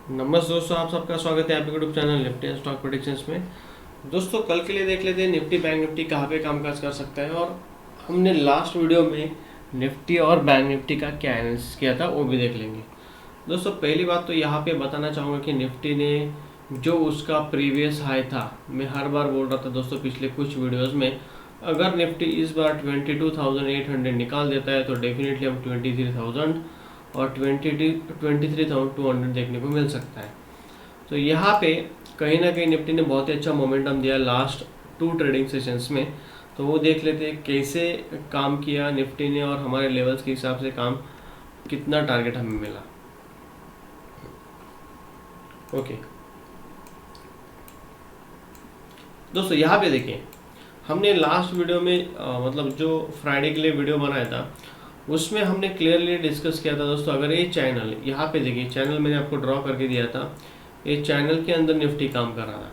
नमस्ते दोस्तों, आप सबका स्वागत है आपके YouTube channel Nifty and stock predictions में। दोस्तों, कल के लिए देख लेते हैं निफ्टी बैंक निफ्टी कहाँ पे कामकाज कर सकता है, और हमने लास्ट वीडियो में निफ्टी और बैंक निफ्टी का क्या एनालिसिस किया था वो भी देख लेंगे। दोस्तों, पहली बात तो यहाँ पे बताना चाहूँगा कि निफ्टी ने जो उसका प्रीवियस हाई था, मैं हर बार बोल रहा था दोस्तों पिछले कुछ वीडियोज़ में, अगर निफ्टी इस बार 22,800 निकाल देता है तो डेफिनेटली हम 23,000 और 23,200 देखने को मिल सकता है। तो यहाँ पे कहीं ना कहीं निफ्टी ने बहुत ही अच्छा मोमेंटम दिया लास्ट 2 ट्रेडिंग सेशंस में। तो वो देख लेते हैं कैसे काम किया निफ्टी ने और हमारे लेवल्स के हिसाब से काम कितना टारगेट हमें मिला। ओके दोस्तों, यहाँ पे देखिए, हमने लास्ट वीडियो में मतलब जो फ्राइडे के लिए वीडियो बनाया था उसमें हमने क्लियरली डिस्कस किया था दोस्तों। अगर ये चैनल, यहाँ पे देखिए चैनल मैंने आपको ड्रॉ करके दिया था, ये चैनल के अंदर निफ्टी काम कर रहा था।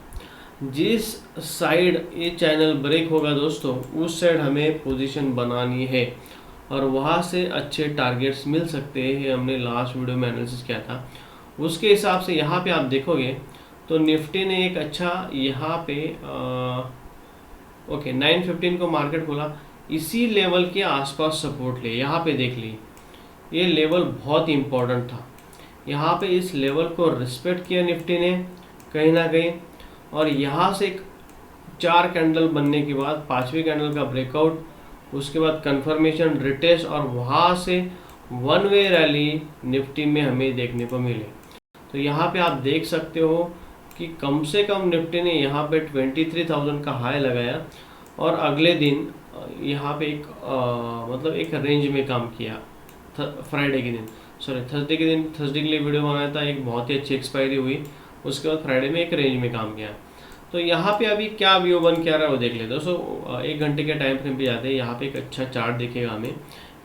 जिस साइड ये चैनल ब्रेक होगा दोस्तों, उस साइड हमें पोजीशन बनानी है और वहाँ से अच्छे टारगेट्स मिल सकते हैं। हमने लास्ट वीडियो में एनालिसिस किया था, उसके हिसाब से यहाँ पे आप देखोगे तो निफ्टी ने एक अच्छा यहाँ पे ओके 915 को मार्केट खोला, इसी लेवल के आसपास सपोर्ट ले। यहाँ पे देख ली, ये लेवल बहुत इंपॉर्टेंट था। यहाँ पे इस लेवल को रिस्पेक्ट किया निफ्टी ने कहीं ना कहीं, और यहाँ से एक 4 कैंडल बनने के बाद 5वीं कैंडल का ब्रेकआउट, उसके बाद कंफर्मेशन रिटेस्ट, और वहाँ से वन वे रैली निफ्टी में हमें देखने को मिले। तो यहाँ पे आप देख सकते हो कि कम से कम निफ्टी ने यहाँ पे 23,000 का हाई लगाया और अगले दिन यहाँ पे एक मतलब एक रेंज में काम किया। फ्राइडे के दिन, सॉरी थर्सडे के दिन, थर्सडे के लिए वीडियो बनाया था, एक बहुत ही अच्छी एक्सपायरी हुई, उसके बाद फ्राइडे में एक रेंज में काम किया। तो यहाँ पे अभी क्या व्यू बन क्या रहा है वो देख लेते हैं दोस्तों। 1 घंटे के टाइम फ्रेम पे जाते हैं, यहाँ पे एक अच्छा चार्ट दिखेगा हमें।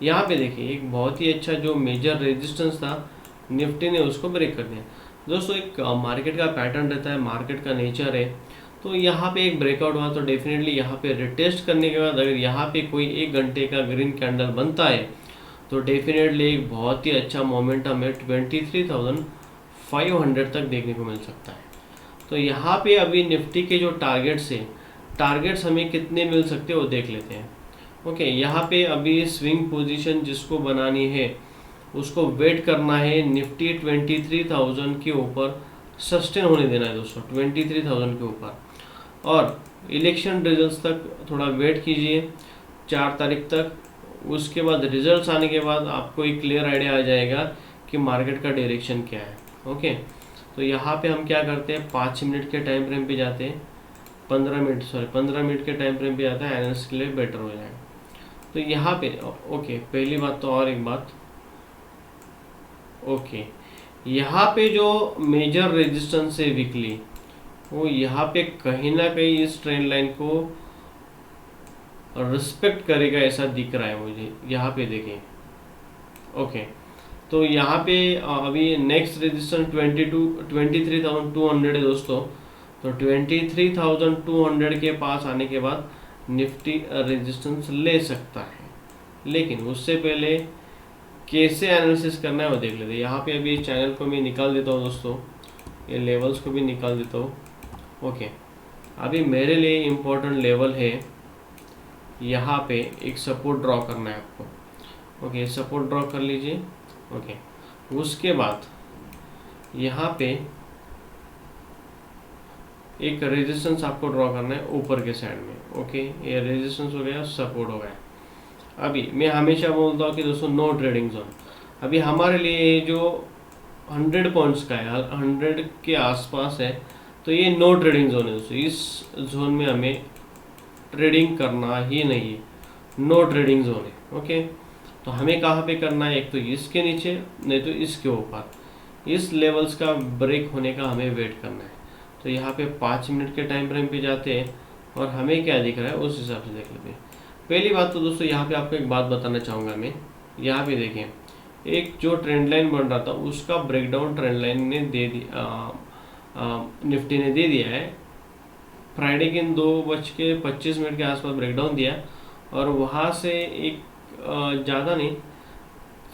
यहाँ पे देखिए एक बहुत ही अच्छा जो मेजर रेजिस्टेंस था निफ्टी ने उसको ब्रेक कर दिया। दोस्तों, एक मार्केट का पैटर्न रहता है, मार्केट का नेचर है। तो यहाँ पे एक ब्रेकआउट हुआ तो डेफिनेटली यहाँ पे रिटेस्ट करने के बाद अगर यहाँ पे कोई 1 घंटे का ग्रीन कैंडल बनता है तो डेफिनेटली एक बहुत ही अच्छा मोमेंटम है 23,500 तक देखने को मिल सकता है। तो यहाँ पे अभी निफ्टी के जो टारगेट्स है, टारगेट्स हमें कितने मिल सकते हैं वो देख लेते हैं। ओके, यहाँ पे अभी स्विंग पोजीशन जिसको बनानी है उसको वेट करना है, निफ्टी 23,000 के ऊपर सस्टेन होने देना है दोस्तों, 23,000 के ऊपर। और इलेक्शन रिजल्ट्स तक थोड़ा वेट कीजिए 4 तारीख तक। उसके बाद रिजल्ट्स आने के बाद आपको एक क्लियर आइडिया आ जाएगा कि मार्केट का डायरेक्शन क्या है। ओके, तो यहाँ पे हम क्या करते हैं, 5 मिनट के टाइम फ्रेम पे जाते हैं, 15 मिनट के टाइम फ्रेम पे जाता है, एनालिसिस के लिए बेटर हो जाएगा। तो यहाँ पे ओके, पहली बात तो और एक बात, ओके यहाँ पे जो मेजर रेजिस्टेंस है वीकली, वो यहाँ पे कहीं ना कहीं इस ट्रेंड लाइन को रिस्पेक्ट करेगा ऐसा दिख रहा है मुझे। यहाँ पे देखें, ओके तो यहाँ पे अभी नेक्स्ट रेजिस्टेंस 23,200 है दोस्तों। तो 23,200 के पास आने के बाद निफ्टी रेजिस्टेंस ले सकता है, लेकिन उससे पहले कैसे एनालिसिस करना है वो देख लेते हैं। यहाँ पे अभी चैनल को मैं निकाल देता हूँ दोस्तों, ये लेवल्स को भी निकाल देता हूँ। ओके, अभी मेरे लिए इम्पोर्टेंट लेवल है, यहाँ पे एक सपोर्ट ड्रॉ करना है आपको। ओके, सपोर्ट ड्रॉ कर लीजिए। ओके, उसके बाद यहाँ पे एक रेजिस्टेंस आपको ड्रॉ करना है ऊपर के साइड में। ओके, ये रेजिस्टेंस हो गया, सपोर्ट हो गया। अभी मैं हमेशा बोलता हूँ कि दोस्तों नो ट्रेडिंग जोन। अभी हमारे लिए जो 100 पॉइंट्स का है, 100 के आसपास है, तो ये नो ट्रेडिंग जोन है दोस्तों। इस जोन में हमें ट्रेडिंग करना ही नहीं है, नो ट्रेडिंग जोन है। ओके, तो हमें कहाँ पे करना है, एक तो इसके नीचे, नहीं तो इसके ऊपर, इस लेवल्स का ब्रेक होने का हमें वेट करना है। तो यहाँ पे 5 मिनट के टाइम फ्रेम पे जाते हैं और हमें क्या दिख रहा है उस हिसाब से देख लेते हैं। पहली बात तो दोस्तों यहाँ पे आपको एक बात बताना चाहूँगा मैं, यहाँ पे देखें एक जो ट्रेंड लाइन बन रहा था उसका ब्रेकडाउन ट्रेंड लाइन ने दे दिया, निफ्टी ने दे दिया है। फ्राइडे के 2:25 के आसपास ब्रेकडाउन दिया और वहाँ से एक ज़्यादा नहीं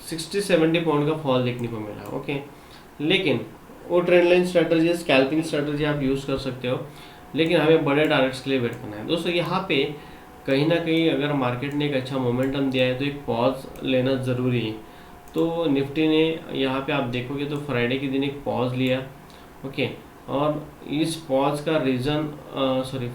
60-70 पॉइंट का फॉल देखने को मिला। ओके, लेकिन वो trend line strategy, scalping strategy आप यूज़ कर सकते हो, लेकिन हमें बड़े टारगेट्स के लिए वेट करना है। दोस्तों यहाँ पे कहीं ना कहीं अगर मार्केट ने एक अच्छा मोमेंटम दिया है तो एक पॉज लेना ज़रूरी है। तो निफ्टी ने यहाँ पे आप देखोगे तो फ्राइडे के दिन एक पॉज लिया, ओके, और इस पॉज का रीज़न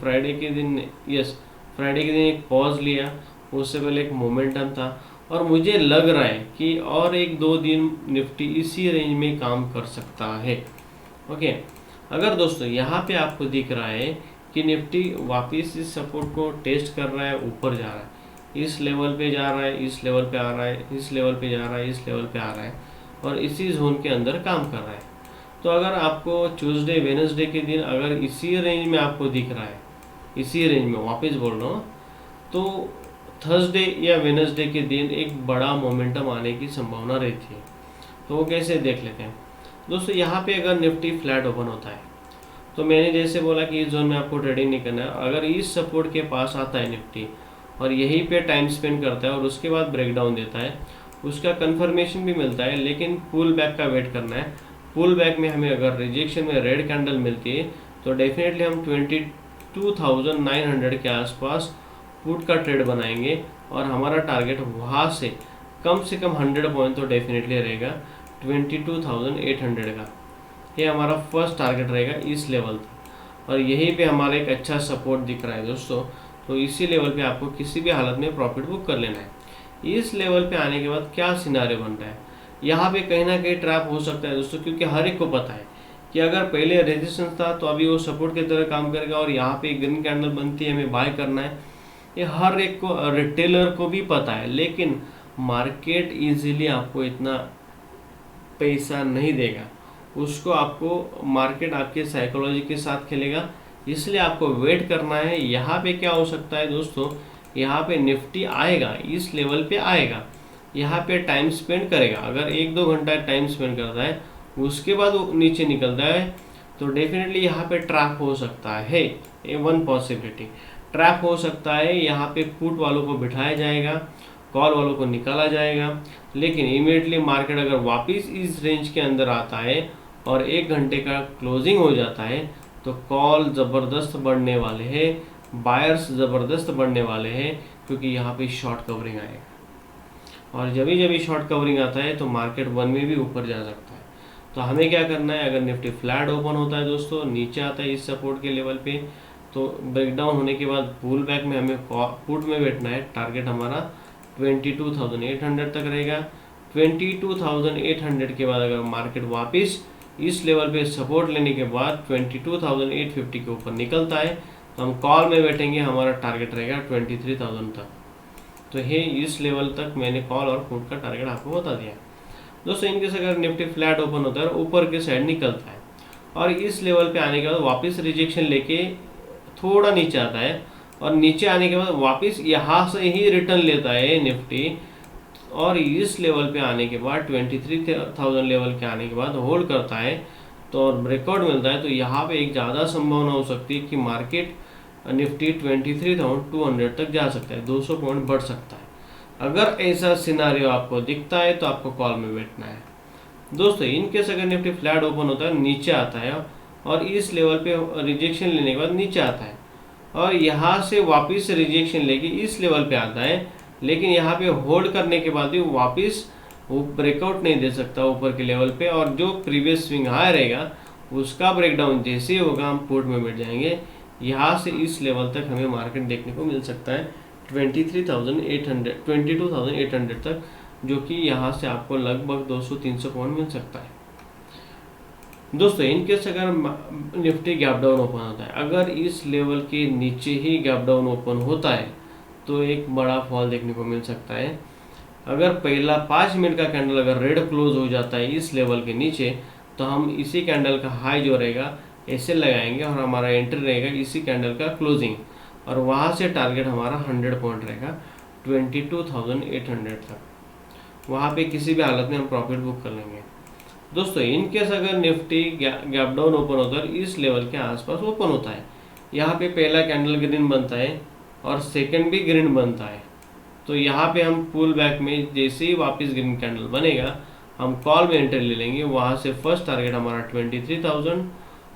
फ्राइडे के दिन, यस, फ्राइडे के दिन एक पॉज लिया, उससे पहले एक मोमेंटम था, और मुझे लग रहा है कि और एक दो दिन निफ्टी इसी रेंज में काम कर सकता है, ओके। अगर दोस्तों यहाँ पे आपको दिख रहा है कि निफ्टी वापस इस सपोर्ट को टेस्ट कर रहा है, ऊपर जा रहा है, इस लेवल पे जा रहा है, इस लेवल पे आ रहा है, इस लेवल पे जा रहा है, इस लेवल पे आ रहा है, और इसी जोन के अंदर काम कर रहा है, तो अगर आपको ट्यूसडे वेडनेसडे के दिन अगर इसी रेंज में आपको दिख रहा है, इसी रेंज में वापस बोल रहा हूँ, तो थर्सडे या वेडनेसडे के दिन एक बड़ा मोमेंटम आने की संभावना रहती है। तो वो कैसे देख लेते हैं दोस्तों। यहाँ पे अगर निफ्टी फ्लैट ओपन होता है तो मैंने जैसे बोला कि इस जोन में आपको ट्रेडिंग नहीं करना है। अगर इस सपोर्ट के पास आता है निफ्टी और यहीं पे टाइम स्पेंड करता है और उसके बाद ब्रेकडाउन देता है, उसका कंफर्मेशन भी मिलता है, लेकिन पुल बैक का वेट करना है। पुल बैक में हमें अगर रिजेक्शन में रेड कैंडल मिलती है तो डेफिनेटली हम 22,900 के आसपास पुट का ट्रेड बनाएंगे, और हमारा टारगेट वहाँ से कम 100 पॉइंट तो डेफिनेटली रहेगा 22,800 का। ये हमारा फर्स्ट टारगेट रहेगा इस लेवल तक, और यहीं पे हमारा एक अच्छा सपोर्ट दिख रहा है दोस्तों। तो इसी लेवल पे आपको किसी भी हालत में प्रॉफिट बुक कर लेना है। इस लेवल पे आने के बाद क्या सिनारियो बन रहा है, यहाँ पे कहीं ना कहीं ट्रैप हो सकता है दोस्तों, क्योंकि हर एक को पता है कि अगर पहले रेजिस्टेंस था तो अभी वो सपोर्ट की तरह काम करेगा, और यहाँ पे ग्रीन कैंडल बनती है, हमें बाय करना है। ये हर एक को, रिटेलर को भी पता है, लेकिन मार्केट इजीली आपको इतना पैसा नहीं देगा। उसको आपको मार्केट आपके साइकोलॉजी के साथ खेलेगा, इसलिए आपको वेट करना है। यहाँ पे क्या हो सकता है दोस्तों, यहाँ पे निफ्टी आएगा, इस लेवल पे आएगा, यहाँ पे टाइम स्पेंड करेगा। अगर 1-2 घंटा टाइम स्पेंड करता है, उसके बाद वो नीचे निकलता है, तो डेफिनेटली यहाँ पे ट्रैप हो सकता है। ये वन पॉसिबिलिटी, ट्रैप हो सकता है। यहाँ पे पुट वालों को बिठाया जाएगा, कॉल वालों को निकाला जाएगा, लेकिन इमीडिएटली मार्केट अगर वापस इस रेंज के अंदर आता है और 1 घंटे का क्लोजिंग हो जाता है, तो कॉल ज़बरदस्त बढ़ने वाले हैं, बायर्स ज़बरदस्त बढ़ने वाले हैं, क्योंकि यहाँ पे शॉर्ट कवरिंग आएगा, और जब भी शॉर्ट कवरिंग आता है तो मार्केट वन में भी ऊपर जा सकता है। तो हमें क्या करना है, अगर निफ्टी फ्लैट ओपन होता है दोस्तों, नीचे आता है इस सपोर्ट के लेवल पे, तो ब्रेकडाउन होने के बाद पुल बैक में हमें पुट में बैठना है। टारगेट हमारा 22,800 तक रहेगा। 22,800 के बाद अगर मार्केट वापस इस लेवल पे सपोर्ट लेने के बाद 22,850 के ऊपर निकलता है, तो हम कॉल में बैठेंगे, हमारा टारगेट रहेगा 23,000 तक। तो ये इस लेवल तक मैंने कॉल और पुट का टारगेट आपको बता दिया दोस्तों। इनकेस अगर निफ्टी फ्लैट ओपन होता है और ऊपर के साइड निकलता है और इस लेवल पे आने के बाद वापस रिजेक्शन लेके थोड़ा नीचे आता है, और नीचे आने के बाद वापस यहाँ से ही रिटर्न लेता है निफ्टी, और इस लेवल पे आने के बाद 23,000 लेवल के आने के बाद होल्ड करता है, तो और ब्रेकआउट मिलता है, तो यहाँ पे एक ज़्यादा संभावना हो सकती है कि मार्केट निफ्टी 23,200 तक जा सकता है, 200 पॉइंट बढ़ सकता है। अगर ऐसा सिनारियो आपको दिखता है तो आपको कॉल में बैठना है दोस्तों। इनकेस अगर निफ्टी फ्लैट ओपन होता है, नीचे आता है और इस लेवल पे रिजेक्शन लेने के बाद नीचे आता है, और यहाँ से वापस रिजेक्शन लेके इस लेवल पे आता है, लेकिन यहाँ पे होल्ड करने के बाद भी वापस वो ब्रेकआउट नहीं दे सकता ऊपर के लेवल पे, और जो प्रीवियस स्विंग हाई रहेगा उसका ब्रेकडाउन जैसे ही होगा हम पुट में बैठ जाएंगे। यहाँ से इस लेवल तक हमें मार्केट देखने को मिल सकता है 22,800 तक, जो कि यहाँ से आपको लगभग 200-300 पॉइंट मिल सकता है दोस्तों। इनकेस अगर निफ्टी गैप डाउन ओपन होता है, अगर इस लेवल के नीचे ही गैप डाउन ओपन होता है तो एक बड़ा फॉल देखने को मिल सकता है। अगर पहला 5 मिनट का कैंडल अगर रेड क्लोज हो जाता है इस लेवल के नीचे, तो हम इसी कैंडल का हाई जो रहेगा ऐसे लगाएंगे, और हमारा एंट्री रहेगा इसी कैंडल का क्लोजिंग, और वहाँ से टारगेट हमारा 100 पॉइंट रहेगा 22,800 तक। वहाँ पे किसी भी हालत में हम प्रॉफिट बुक कर लेंगे दोस्तों। इनकेस अगर निफ्टी गैप डाउन ओपन होता है, इस लेवल के आसपास ओपन होता है, यहाँ पे पहला कैंडल ग्रीन बनता है और सेकंड भी ग्रीन बनता है, तो यहाँ पे हम पुल बैक में जैसे ही वापस ग्रीन कैंडल बनेगा, हम कॉल में एंट्री ले लेंगे। वहाँ से फर्स्ट टारगेट हमारा 23,000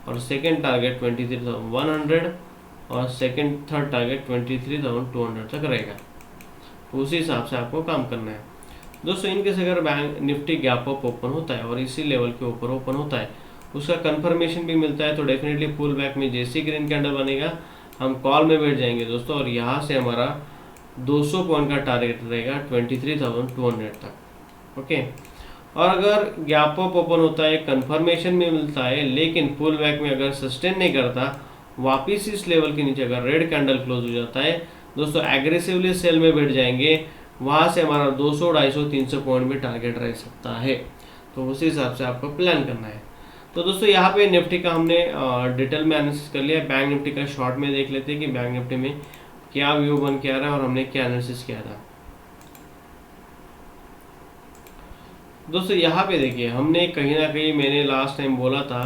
और सेकेंड टारगेट 23,100 और सेकेंड थर्ड टारगेट 23,200 तक रहेगा। तो उसी हिसाब से आपको काम करना है दोस्तों। इनकेस अगर bank Nifty gap up open होता है और इसी लेवल के ऊपर ओपन होता है, उसका कंफर्मेशन भी मिलता है, तो डेफिनेटली पुल बैक में जैसे ग्रीन कैंडल बनेगा हम कॉल में बैठ जाएंगे दोस्तों। और यहाँ से हमारा 200 पॉइंट का टारगेट रहेगा 23,200 तक। ओके, और अगर गैप अप ओपन होता है, कंफर्मेशन भी मिलता है, लेकिन पुल बैक में अगर सस्टेन नहीं करता, वापिस इस लेवल के नीचे अगर रेड कैंडल क्लोज हो जाता है दोस्तों, एग्रेसिवली सेल में बैठ जाएंगे। वहाँ से हमारा 200, 250, 300 पॉइंट में टारगेट रह सकता है। तो उसी हिसाब से आपको प्लान करना है। तो दोस्तों यहाँ पे निफ्टी का हमने डिटेल में एनालिसिस कर लिया। बैंक निफ्टी का शॉर्ट में देख लेते हैं कि बैंक निफ्टी में क्या व्यू बन के आ रहा है और हमने क्या एनालिसिस किया था। दोस्तों यहाँ पे देखिए, हमने कहीं ना कहीं, मैंने लास्ट टाइम बोला था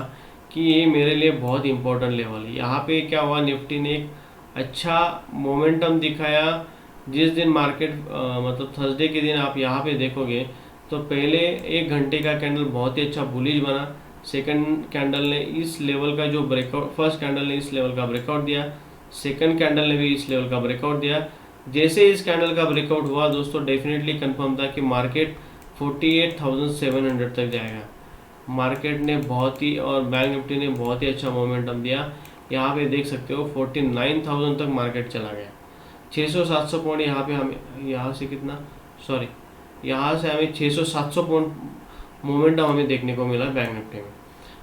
कि ये मेरे लिए बहुत इंपॉर्टेंट लेवल है। यहाँ पे क्या हुआ, निफ्टी ने एक अच्छा मोमेंटम दिखाया। जिस दिन मार्केट मतलब थर्सडे के दिन आप यहाँ पे देखोगे तो पहले 1 घंटे का कैंडल बहुत ही अच्छा बुलिश बना। सेकंड कैंडल ने इस लेवल का जो ब्रेकआउट, फर्स्ट कैंडल ने इस लेवल का ब्रेकआउट दिया, सेकंड कैंडल ने भी इस लेवल का ब्रेकआउट दिया। जैसे इस कैंडल का ब्रेकआउट हुआ दोस्तों, डेफिनेटली कंफर्म था कि मार्केट 48,700 तक जाएगा। मार्केट ने बहुत ही, और बैंक निफ्टी ने बहुत ही अच्छा मोमेंटम दिया। यहाँ पे देख सकते हो 49,000 तक मार्केट चला गया। 600-700 पॉइंट यहाँ पे हमें, यहाँ से कितना, सॉरी, यहाँ से हमें 600-700 पॉइंट मोमेंटम हमें देखने को मिला बैंक निफ्टी में।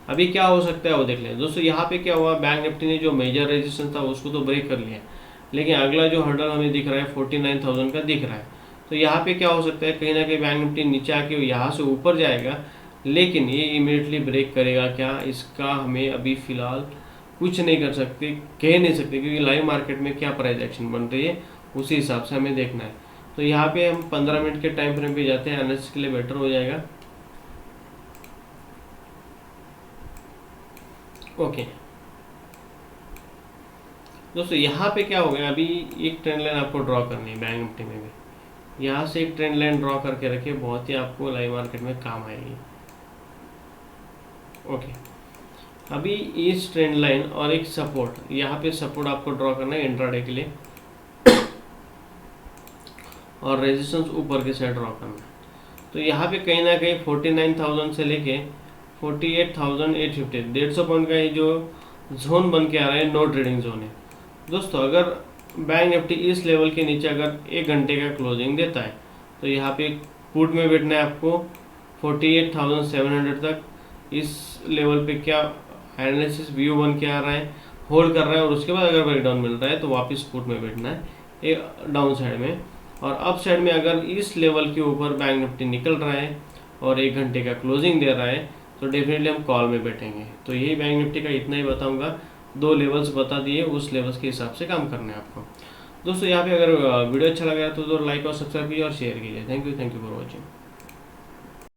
अभी क्या हो सकता है वो देख लें दोस्तों। यहाँ पे क्या हुआ, बैंक निफ्टी ने जो मेजर रेजिस्टेंस था उसको तो ब्रेक कर लिया, लेकिन अगला जो हर्डल हमें दिख रहा है 49,000 का दिख रहा है। तो यहाँ पे क्या हो सकता है, कहीं ना कहीं बैंक निफ्टी नीचे आके यहाँ से ऊपर जाएगा, लेकिन ये इमीडिएटली ब्रेक करेगा क्या, इसका हमें अभी फिलहाल कुछ नहीं कर सकते, कह नहीं सकते, क्योंकि लाइव मार्केट में क्या प्राइस एक्शन बन रही है उसी हिसाब से हमें देखना है। तो यहाँ पे हम 15 मिनट के टाइम फ्रेम पे जाते हैं, एनालिसिस के लिए बेटर हो जाएगा। ओके दोस्तों, यहाँ पे क्या हो गया, अभी एक ट्रेंड लाइन आपको ड्रॉ करनी है बैंक निफ्टी में भी। यहाँ से एक ट्रेंड लाइन ड्रॉ करके रखिए, बहुत ही आपको लाइव मार्केट में काम आएगी। ओके, अभी इस ट्रेंड लाइन और एक सपोर्ट, यहाँ पे सपोर्ट आपको ड्रॉ करना है इंट्राडे के लिए, और रेजिस्टेंस ऊपर के साइड ड्रॉ करना है। तो यहाँ पे कहीं ना कहीं 49,000 से लेके 48,850, 150 पॉइंट का ये जो जोन बन के आ रहा है, नो ट्रेडिंग जोन है दोस्तों। अगर बैंक निफ्टी इस लेवल के नीचे अगर 1 घंटे का क्लोजिंग देता है, तो यहाँ पे पुट में बैठना है आपको 48,700 तक। इस लेवल पे क्या एनालिसिस व्यू बन के आ रहा है, होल्ड कर रहा है, और उसके बाद अगर ब्रेकडाउन मिल रहा है तो वापस पुट में बैठना है एक डाउन साइड में। और अप साइड में अगर इस लेवल के ऊपर बैंक निफ्टी निकल रहा है और 1 घंटे का क्लोजिंग दे रहा है, तो डेफिनेटली हम कॉल में बैठेंगे। तो यही बैंक निफ्टी का इतना ही बताऊंगा, 2 लेवल्स बता दिए, उस लेवल्स के हिसाब से काम करना है आपको दोस्तों। यहाँ पे अगर वीडियो अच्छा लगा तो लाइक और सब्सक्राइब कीजिए और शेयर कीजिए। Thank you for watching.